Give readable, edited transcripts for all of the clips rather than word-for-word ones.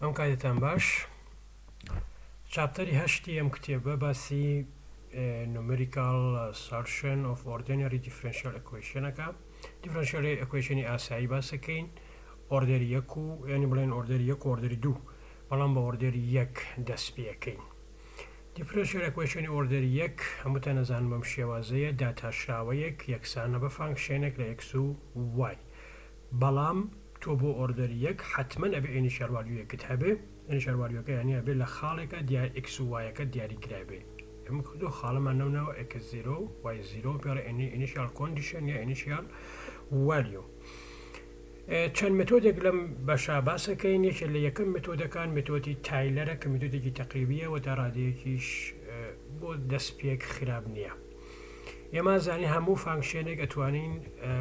ئەم کاتتان باش چاپتەری هەشتی ئەم کتێبە باسی numerical solution of ordinary differential equationەکە differential equationi ئاسایی باسەکەین ئۆردەری یەک و یعنی بڵێن ئۆردەری یەک و ئۆردەری دوو بەڵام بە ئۆردەری یەک دەست پێەکەین. differential equationi ئۆردەری یەک هەمووتان نەزانم بەم شێوازەیە داتاشراوەیەک یەکسانە بە فانکشێنێک لە x و y بەڵام تۆ بۆ ئۆردەری یەک حتمما ئەبێ ئینیشیال ڤالیویەکت هەبێ ئینیشیال ڤالیوەکە یعنی ئەبێ لە خاڵێکە دیار x و y-ەکە دیاریکرابێ. ئەمە کردو خاڵەمان ناوناوە x0 y0 پێڵە ئینیشیال کۆندیشن یا ئینیشیال ڤالیو. چەند مێتۆدێک لەم بەشا باسەکەین. یەکێک لە یەکەم مێتۆدەکان مێتۆدی تایلەرە کە مێتۆدێکی تەقریبیە و تا ڕادەیەکیش بۆ دەستپێک خراپ نییە. ئێمە زانی هەموو فانکشێنێک ئەتوانین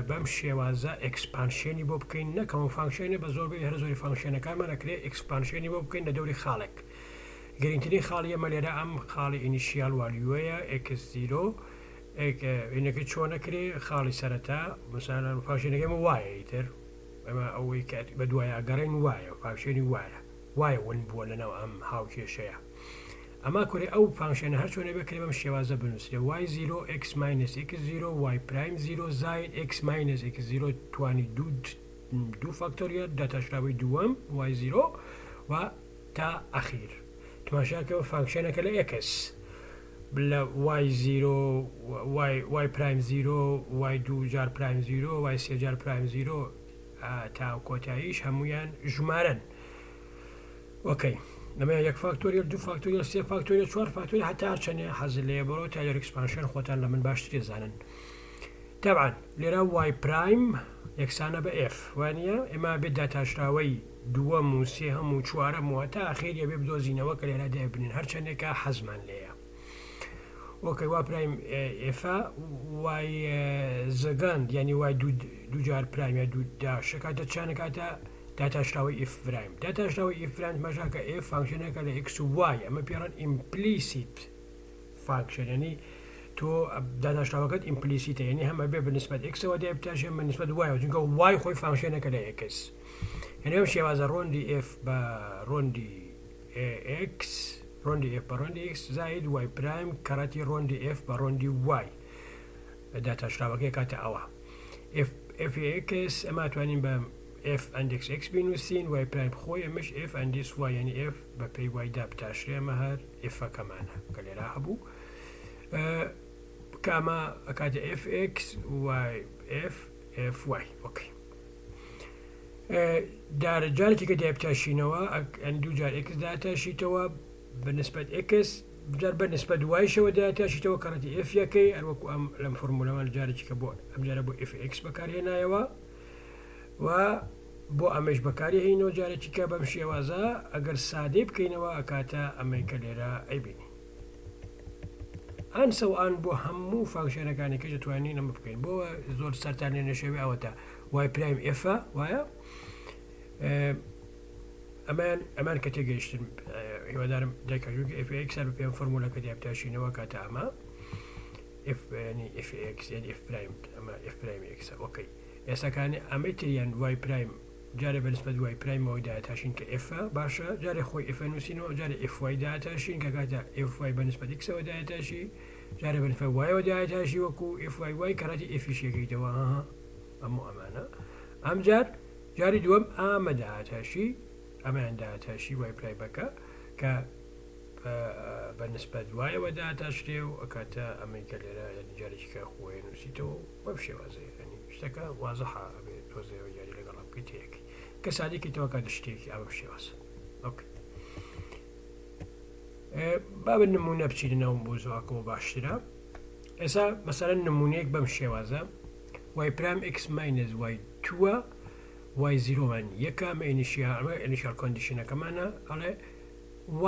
بەم شێوازە ئەکسپانشێنی بۆ بکەین نەکەم فانکشێنێ بە زۆر هەر زۆری فانکشێنەکانمان ئەکرێ ئەکسپانشێنی بۆ بکەین لە دەوری خاڵێک. گرنگترین خاڵی ئەمە لێرە ئەم خاڵی ئینیشیال ڤالیوەیە x0 ئینەکە چۆن نەکرێ خاڵی سەرەتا مثلا فانکشێنەکەی ئەمە وایە ئیتر ئەمە ئەوەی بە دوایە ئەگەڕێن وایە فانکشێنی وایە ون بووە لەناو ئەم هاوکێشەیە. ئەما کوێ ئەو فانکشێنە هەر چۆنێ بکرێ بەم شێوازە بنووسێ y0 x minus x0 y prime 0 زائد x minus x0 توانی دوو فاکتۆریەل داتاشراوی دووەم y0 و تا ئەخیر تماشاکەوە فانکشێنەکە لە x لە y0 y prime 0 y2 جار prime 0 y3 جار prime 0 تا کۆتاییش هەمویان ژمارەن. ئۆکەی لەمە یەک فاکتۆریەل دوو فاکتۆریەل سێ فاکتۆریەل چوار فاکتۆریەل هەتا هەرچەندێ حەزت لێیە بەرەوە تایلەر ئەکسپانشن خۆتان لە من باشتر دەزانن. تەبعاً لێرە y پرایم یەکسانە بە f وانە ئێمە بێت داتاشراوەی دووەم و سێهەم و چوارەم و هەتا ئاخیر بێ بدۆزینەوە کە لێرە دەبنین هەرچەندێکە حەزمان لێیە. ئۆکەی y پرایم f y زەگەند ینی y دوو جار پرایم یا دوو داشەکاتە چانەکاتە داتاشراوی f پرایم. داتاشراوی f پرایم مەژاکە f فانکشنەکە لە x و y ئەمە پێڕان implicit function ینی تۆ داتاشراوەکەت implicitە ینی هەمە بێ بنسبەت x-ەوە دەبتاشێ بنسبەت y چونکە y خۆی فانکشنەکە لە x یعنی ئەم شێوازە ڕۆندی f بە ڕۆندی x ڕۆندی f بە ڕۆندی x زائد y پرایم کەڕەتی ڕۆندی f بە ڕۆندی y داتاشراوەکەی کاتە ئەوە f(x) ئەمە توانین بە f index x بنووسین y پرایم خۆی ئەمەش f index y یعنی f بە پێی y دا بتاشرێ ئەمە هەر f-ەکەمانە کە لێرا هەبوو کە ئەمە ئەکاتە fx y f y. ئۆکەی جارێکی کە دایبتاشینەوە ئەن دوو جار x داتاشیتەوە بەنسبەت x جار بەنسبەت y شەوە داتاشیتەوە کەڕەتی f یەکەی هەروەکو ئەم لەم فۆرمولەمان جارێکی کە بۆ ئەم جارە بۆ fx بەکارهێنایەوە و بۆ ئەمەش بەکارهێنەوە جارێکی کە بەم شێوازە ئەگەر سادەی بکەینەوە ئەکاتە ئەمەی کە لێرە ئەیبینی ئەن سەوان بۆ هەموو فانکشێنەکانی کە دەتوانین ئەمە بکەین بۆ زۆر سەرتان لێ نەشێوی ئەوەتە y پرایم f وایە ئەمان کە تێگەیشتن هیوادارم دەکەوێت fx هەر پێم فۆرمولەکە دیابتاشینەوە کاتە ئەمە fx یعنی f پرایم ئەمە f پرایم x. ئۆکەی ئێساکانی ئەمەی تریان y پرایم جارێ بەنسبەت y پرایمەوەی داتاشین کە f باشە جارێ خۆی f نووسینەوە جارێ fy داتاشین کە کاتە fy بەنسبەت x-ەوە داتاشی جارێ بەنسبەت y-ەوە داتاشی وەکو fyy کەڕەتی f-ش یەکەیتەوە هەموو ئەمانە. ئەم جاری دووەم ئامە داتاشی ئەمان داتاشی y پرایمەکە کە بەنسبەت y-ەوە داتاشرێ و ئەکاتە ئەمەی کە لێرە جارێکی کە خۆی نووسیتەوە بەم شێوازەیە شتەکە وازەحە ئەبێ تۆزەوە یاری لەگەڵ بکەیت هەیەکی کە سادێکیتەوە کاتە شتێکی ئەوە شێوازە. ئۆکەی بابە نمونە بچینەوە بۆ زۆکەوە باشترە. ئێستا مەسەلەن نمونەیەک بەم شێوازە y پرایم x minus y2 y0 مان یەکە ئەمە ئینیشیال کۆندیشنەکەمانە ئەڵێ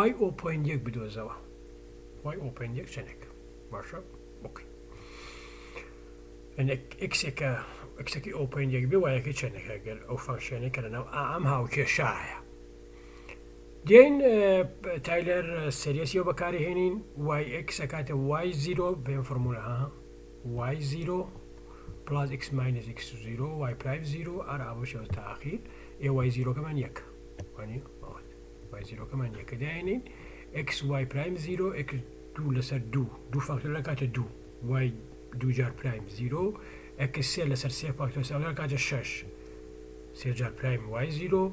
y 0.1 بدۆزەوە y 0.1 چەندێک باشە. ئۆکەی ئەکسێکە ئەکسێکی 0.1 بێ وایەکەی چەندێکە گەر ئەو فانکشێنێکە لەناو ئەم هاوکێشایە دێن تایلەر سەریەسیەوە بەکارهێنین yx ئەکاتە y0 بێم فۆرمولە y0 plus x minus x0 y prime 0 ئارا ئەوەشەوە تا ئاخیر y0 کەمان یەک وانی y 0 كمان يك داينين x y برايم 0 x 2 لسر 2 فاكتور لكات 2 y 2 جار برايم 0 x 3 لسر 3 فاكتور ساوي لكات 6 3 جار برايم y 0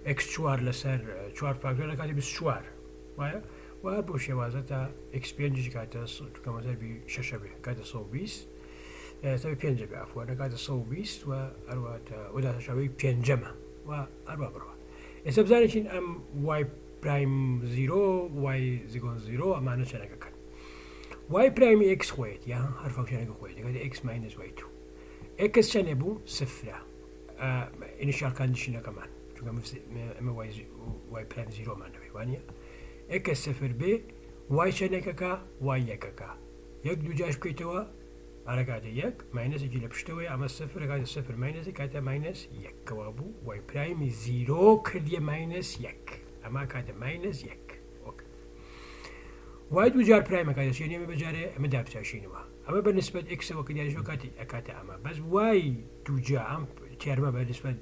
x 4 لسر 4 فاكتور لكات 24 وایە و بۆ شێوازە تا x5 کاتە کەمەزار 6 بێ کاتە 120 تا 5 بێ ئەفوە کاتە 120 و هەرواتە وەداتەشەوەی پێنجەمە و هەروە بڕوە ئێستا بزانێتین ئەم y پرایم 0 y زیگۆن 0 ئەمانە چەنەکەکەن y پرایم x خۆیت یا هەر فانکشنێکی خۆیت دەکاتە x minus y2 x چەندێ بوو سفرە ئینیشیال کاندیشنەکەمان چونکە ئەمە y پرایم 0 مان دەبێت وانە x صفر بێ y چەندێکەکە y یەکەکە یەک دوو جاش بکەیتەوە ئارەکاتە یەک ماینەسێکی لە پشتەوەی ئەمە سفر کاتە سفر ماینەسی کاتە ماینەس یەکەوە بوو y پرایمی 0 کردیە ماینەس یەک ئەمە کاتە ماینەس یەک y دوو جار پرایمە کاتە شوێنی ئەمە بەجارێ ئەمە دابچاشینەوە ئەمە بە نسبەت x-ەوە کە دیاریشەوە کاتی ئەکاتە ئەمە بەس y دوو جا ئەم تێرمە بە نسبەت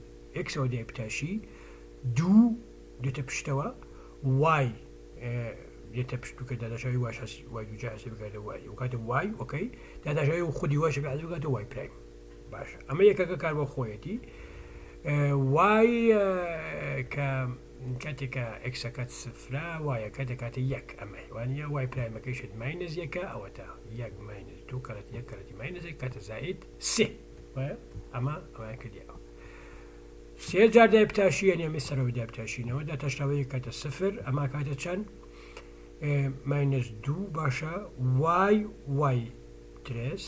x-ئەوە دیای پتاشی دوو دێتە پشتەوە y دێتە پشتوکە داداشەوی واش هەست وای دوو جا هەسێ بکاتە وای وکاتە وای ئۆکەی داداشەوی و خودی واشە بێ حەزە بکاتە وای پرایم باشە ئەمە یەکەکە کار بۆ خۆیەتی وای کە کاتێکە ئەکسەکەت سفرا وایە کاتێک کاتە یەک ئەمەی وانە وای پرایمەکەیشت ماینەس یەکە ئەوە تا یەک ماینەس دوو کەڵەت یەک کەڵەتی ماینەس یەک کاتە زائید سێ وایە ئەمە ئەوەیە کردیەوە سێ جار دای پتاشی یعنی ئەمە سەرەوەی دای پتاشینەوە داتەشتەوەی کاتە سفر ئەمە کاتە چەند ماینەس دوو باشە وای ترس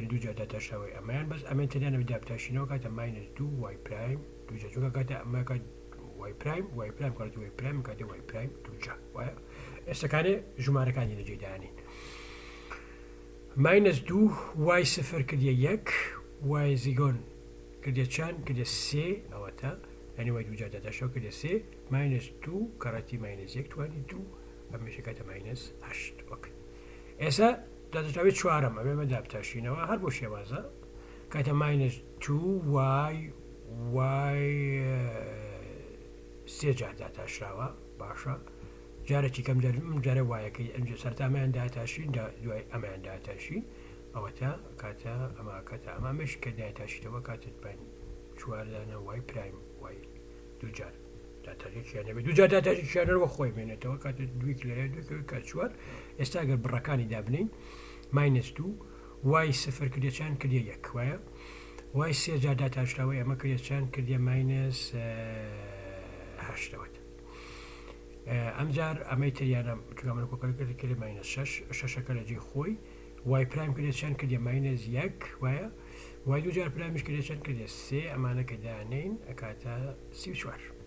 دوو جار داتەشتەوەی ئەمەیان بەس ئەمە تریانەوەی دای پتاشینەوە کاتە ماینەس دوو وای پرایم دوو جار چونکە کاتە ئەمە کات وای پرایم کاتە وای پرایم کاتە وای پرایم دوو جار وایە ئێستاکانێ ژمارەکانی لەجێدانین ماینەس دوو وای سفر کردیە یەک وای زیگۆن کردیە چەند کردیە سێ ئەوە تا یعنی وای دوو جار داتەشتەوە کردیە سێ ماینەس دوو کەڕەتی ماینەس یەک توانی دوو ئەمەشە کاتە ماینەس هەشت ئۆکەی ئێستا دادەچاوێت چوارەم ئەمێ بە دابتاشینەوە هەر بۆ شێوازە کاتە ماینەس دوو وای سێ جار داتاشراوە باشە جارێکی کەم جارە وایەکەی ئەنجە سەرتامیان داتاشین دوای ئەمەیان داتاشین ئەوە تا کاتە ئەمە کاتە ئەمامەش کە دایتاشیتەوە کاتت بین چواردانە وای پرایم وای دوو جار داتاشیانە بێت دوو جار داتاشیانەوە خۆی بێنێتەوە کاتە دوی کلێ دوی کات چوار ئێستا ئەگەر بڕەکانی دابنین ماینەس دوو وای سفر کردێ چەند کردیە یەک وایە وای سێ جار داتاشراوەی ئەمە کردێ چەند کردیە ماینەس هەشتەوە ئەمجار ئەمەی تریانە چکەمە کۆکەر کرد کرد ماینەس شەشەکە لە جێ خۆی وای پرایم کردێت چەند کردێ ماینەس یەک وایە وای دوو جار پرایمش کردێت چەند کردێ سێ ئەمانە کە دانین ئەکاتە 34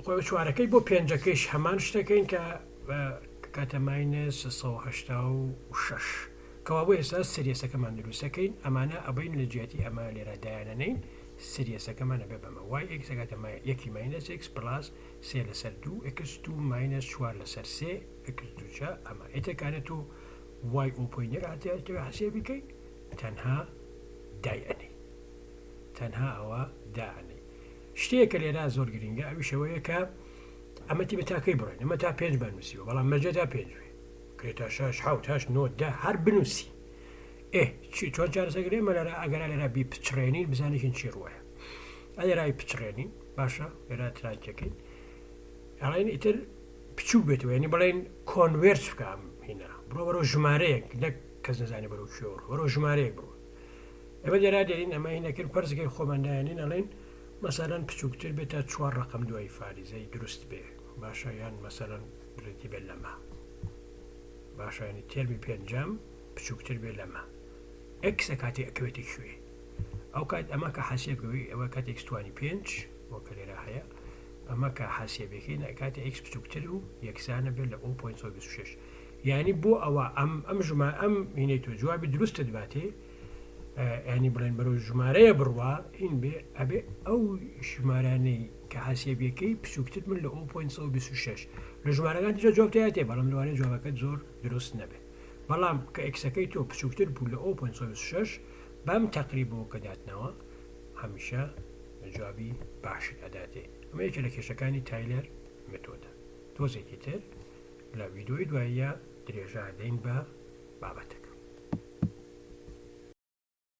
خۆی چوارەکەی بۆ پێنجەکەیش هەمان شتەکەین کە کاتە ماینەس 186 کەوا بۆ ئێستا سریەسەکەمان دروستەکەین ئەمانە ئەبین لە جیاتی ئەمە لێرە دایانەنین سریەسەکەمانە بێ بەمە وای ئەکسەکاتە یەکی ماینەس x پلاس سێ لەسەر دوو x2 ماینەس چوار لەسەر سێ x2 ئەمە ئێتەکانێت و وای ئۆپۆینەر هاتیاتەوە حەسێ بکەیت تەنها دایئەنی تەنها ئەوە دائەنی شتێکە لێرا زۆر گرنگە ئەویشەوەیە کە ئەمەتی بە تاکەی بڕێن ئەمە تا پێنج بنووسیوە بەڵام مەرجە تا پێنج بێ کرێتە شەش حەوت هەشت نۆ دە هەر بنووسی چۆن چارەسەگرێمە لەرا ئەگەرا لێرا بی پچڕێنین بزانێکین چی ڕوایە ئەلێرای پچڕێنین باشە لێرا ترانکەکەین ئەڵێن ئیتر پچوو بێتەوە ینی بڵێن کۆنڤێرج بکەم هینا بڕۆ بەرەو ژمارەیەک نەک کەس نەزانێ بەرەو چۆڕ بەرەو ژمارەیەک بڕۆ ئێمە لێرا دێنین ئەمە هینەکرد پەرزەکەی خۆماندایانین ئەڵێن مەسەلەن بچووکتر بێتە چوار ڕقم دوای فاریزەی دروست بێ باشە یان مەسەلەن بڵێتی بێت لەمە باشە ینی تێرمی پێنجەم بچووکتر بێ لەمە ئەکسە کاتی ئەکەوێتی کوێ ئەو کات ئەمە کە حەسێبەوەی ئەوە کاتێک توانی پێنج وەکە لێرە هەیە ئەمە کە حەسێبێکین کاتی ئەکس بچووکتر و یەکسانە بێت لە 0.26 یعنی بۆ ئەوە ئەم هینەی تۆ جوابی دروستە دواتێ ینی بڵێن بەرەو ژمارەیە بڕوا هین بێ ئەبێ ئەو ژمارانەی کە حەسێبیەکەی بچووکتر من لە 0.26 لە ژمارەکان دیجا جواب تێ بەڵام لەوانەیە جوابەکەت زۆر دروست نەبێت بەڵام کە ئەکسەکەی تۆ بچووکتر بوو لە 0.26 بەم تەقریبەوە کە داتنەوە هەمیشە جوابی باشت ئەداتێ ئەمە یەکێ لە کێشەکانی تایلەر مێتۆدە. تۆزێکی تر لە ڤیدۆی دواییە درێژە دەین بە بابەتەکە.